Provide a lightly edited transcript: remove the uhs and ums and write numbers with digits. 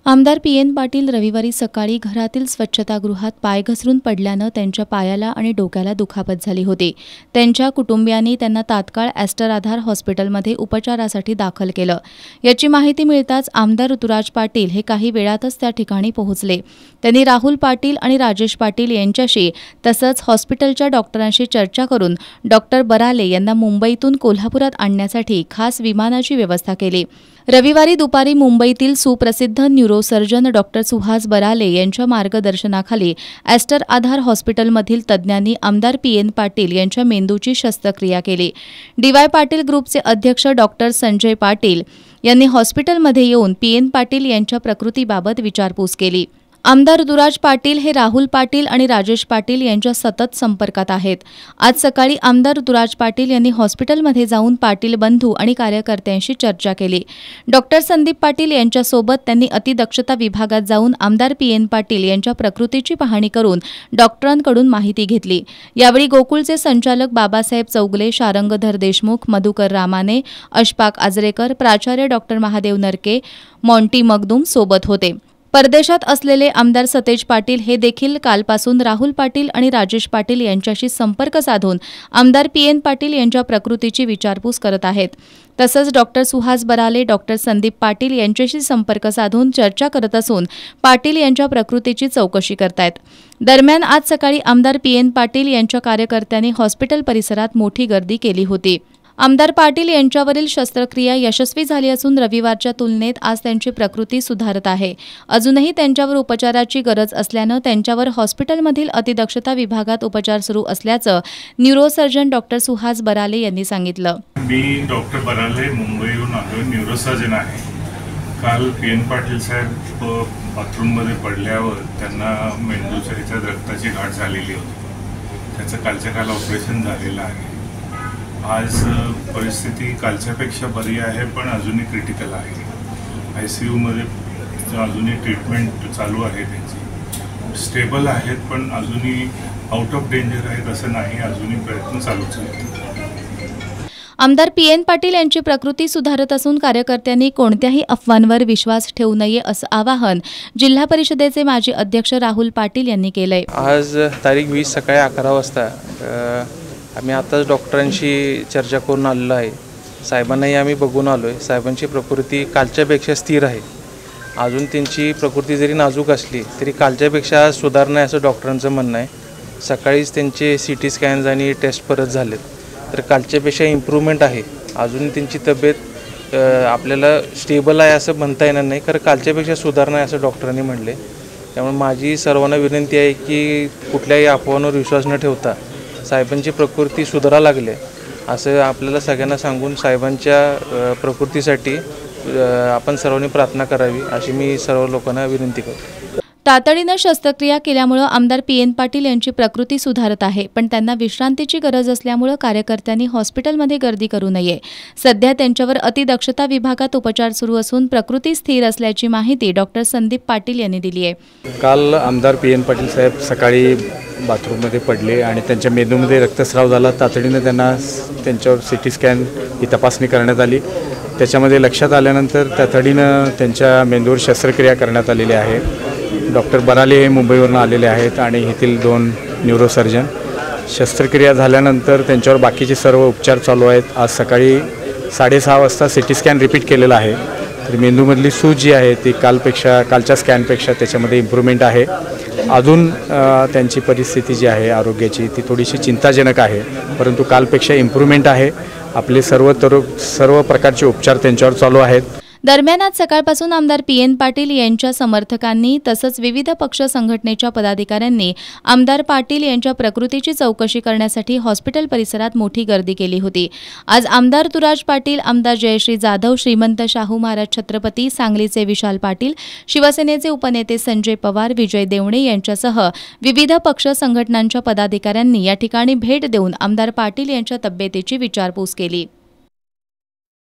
आमदार पी.एन. पाटील रविवारी सकाळी घरातील स्वच्छतागृहात पाय घसरून पडल्यानं त्यांच्या पायाला आणि डोक्याला दुखापत झाली होती। त्यांच्या कुटुंबियांनी त्यांना तात्काळ ॲस्टर आधार हॉस्पिटलमध्ये उपचारासाठी दाखल केलं। याची माहिती मिळताच आमदार ऋतुराज पाटील हे काही वेळातच त्या ठिकाणी पोहोचले। त्यांनी राहुल पाटील आणि राजेश पाटील यांच्याशी तसंच हॉस्पिटलच्या डॉक्टरांशी चर्चा करून डॉक्टर बराले यांना मुंबईतून कोल्हापुरात आणण्यासाठी खास विमानाची व्यवस्था केली। रविवारी दुपारी मुंबईतील सुप्रसिद्ध न्यूरोसर्जन डॉक्टर सुहास बराले यांच्या मार्गदर्शनाखाली ॲस्टर आधार हॉस्पिटलमधील तज्ज्ञांनी आमदार पी.एन. पाटील यांच्या मेंदूची शस्त्रक्रिया केली। डी.वाय. पाटील ग्रुपचे अध्यक्ष डॉक्टर संजय पाटील यांनी हॉस्पिटलमध्ये येऊन पी.एन. पाटील यांच्या प्रकृतीबाबत विचारपूस केली। आमदार ऋतुराज पाटील हे राहुल पाटील आणि राजेश पाटील यांच्या सतत संपर्कात आहेत। आज सकाळी आमदार ऋतुराज पाटील यांनी हॉस्पिटलमध्ये जाऊन पाटील बंधू आणि कार्यकर्त्यांशी चर्चा केली। डॉक्टर संदीप पाटील यांच्यासोबत त्यांनी अतिदक्षता विभागात जाऊन आमदार पी.एन. पाटील यांच्या प्रकृतीची पाहणी करून डॉक्टरांकडून माहिती घेतली। यावेळी गोकुळचे संचालक बाबासाहेब चौगले, शारंगधर देशमुख, मधुकर रामाने, अशफाक आजरेकर, प्राचार्य डॉक्टर महादेव नरके, मॉन्टी मगदूम सोबत होते। परदेशात असलेले आमदार सतेज पाटील हे देखील कालपासून राहुल पाटील आणि राजेश पाटील यांच्याशी संपर्क साधून आमदार पी.एन. पाटील यांच्या प्रकृतीची विचारपूस करत आहेत। तसंच डॉक्टर सुहास बराले, डॉक्टर संदीप पाटील यांच्याशी संपर्क साधून चर्चा करत असून पाटील यांच्या प्रकृतीची चौकशी करतायत। दरम्यान आज सकाळी आमदार पी.एन. पाटील यांच्या कार्यकर्त्यांनी हॉस्पिटल परिसरात मोठी गर्दी केली होती। आमदार पाटील यांच्यावरील शस्त्रक्रिया यशस्वी झाली असून रविवारच्या तुलनेत आज त्यांची प्रकृती सुधारत आहे। अजूनही त्यांच्यावर उपचाराची गरज असल्यानं त्यांच्यावर हॉस्पिटलमधील अतिदक्षता विभागात उपचार सुरू असल्याचं न्यूरोसर्जन डॉक्टर सुहास बराले यांनी सांगितलं। मी डॉक्टर बराले मुंबईहून आलो, न्यूरोसर्जन आहे। काल पी.एन. पाटील साहेब बाथरूममध्ये पडल्यावर त्यांना मेंदूच्या ह्याच्यात रक्ताची गाठ झालेली होती। त्याचं कालच्या काल ऑपरेशन झालेलं आहे। आज परिस्थिती कालच्यापेक्षा बरी आहे, पण अजूनही क्रिटिकल आहे। ICUमध्ये अजूनही ट्रीटमेंट चालू आहे त्यांची। स्टेबल आहेत, पण अजूनही आउट ऑफ डेंजर आहेत असं नाही, अजूनही प्रयत्न चालूच आहेत। आमदार पी.एन. पाटील यांची प्रकृती सुधारत असून कार्यकर्त्यांनी कोणत्याही अफवांवर विश्वास ठेवू नये असं आवाहन जिल्हा परिषदेचे माजी अध्यक्ष राहुल पाटील यांनी केलंय। आज तारीख 20 सकाळी 11 वाजता आम्ही आताच डॉक्टरांशी चर्चा करून आलेलो आहे। साहेबांनाही आम्ही बघून आलो आहे। साहेबांची प्रकृती कालच्यापेक्षा स्थिर आहे। अजून त्यांची प्रकृती जरी नाजूक असली तरी कालच्यापेक्षा सुधारणा आहे असं डॉक्टरांचं म्हणणं आहे। सकाळीच त्यांचे CT स्कॅन्स आणि टेस्ट परत झालेत, तर कालच्यापेक्षा इम्प्रूव्हमेंट आहे। अजून त्यांची तब्येत आपल्याला स्टेबल आहे असं म्हणता येणार नाही, कारण कालच्यापेक्षा सुधारणा आहे असं डॉक्टरांनी म्हणले। त्यामुळे माझी सर्वांना विनंती आहे की कुठल्याही अफवांवर विश्वास न ठेवता साहेबांची प्रकृती सुधारा लागले असं आपल्याला सगळ्यांना सांगून साहेबांच्या प्रकृतीसाठी आपण सर्वांनी प्रार्थना करावी अशी मी सर्व लोकांना विनंती करतो। तातडीनं शस्त्रक्रिया केल्यामुळे आमदार पी.एन. पाटील यांची प्रकृती सुधारत आहे, पण त्यांना विश्रांतीची गरज असल्यामुळे कार्यकर्त्यांनी हॉस्पिटलमध्ये गर्दी करू नये। सध्या त्यांच्यावर अतिदक्षता विभागात उपचार सुरू असून प्रकृती स्थिर असल्याची माहिती डॉक्टर संदीप पाटील यांनी दिली आहे। काल आमदार पी.एन. पाटील साहेब सकाळी बाथरूममध्ये पडले आणि त्यांच्या मेंदूमध्ये रक्तस्राव झाला। तातडीनं त्यांच्यावर CT स्कॅन ही तपासणी करण्यात आली। त्याच्यामध्ये लक्षात आल्यानंतर तातडीनं त्यांच्या मेंदूवर शस्त्रक्रिया करण्यात आलेली आहे। डॉक्टर बराले हे मुंबईवरून आलेले आहेत आणि येथील 2 न्यूरोसर्जन। शस्त्रक्रिया झाल्यानंतर त्यांच्यावर बाकीचे सर्व उपचार चालू आहेत। आज सकाळी 6:30 वाजता CT स्कॅन रिपीट केलेला आहे, तर मेंदूमधली सूज जी आहे ती कालच्या स्कॅनपेक्षा त्याच्यामध्ये इम्प्रूव्हमेंट आहे। अजून त्यांची परिस्थिती जी आहे आरोग्याची ती थोडीशी चिंताजनक आहे, परंतु कालपेक्षा इम्प्रूव्हमेंट आहे। आपले सर्व प्रकारचे उपचार त्यांच्यावर चालू आहेत। दरम्यान आज सकाळपासून आमदार पी.एन. पाटील यांच्या समर्थकांनी तसंच विविध पक्ष संघटनेच्या पदाधिकाऱ्यांनी आमदार पाटील यांच्या प्रकृतीची चौकशी करण्यासाठी हॉस्पिटल परिसरात मोठी गर्दी केली होती। आज आमदार ऋतुराज पाटील, आमदार जयश्री जाधव, श्रीमंत शाहू महाराज छत्रपती, सांगलीचे विशाल पाटील, शिवसेनेचे उपनेते संजय पवार, विजय देवणे यांच्यासह विविध पक्ष संघटनांच्या पदाधिकाऱ्यांनी या ठिकाणी भेट देऊन आमदार पाटील यांच्या तब्येतीची विचारपूस केली।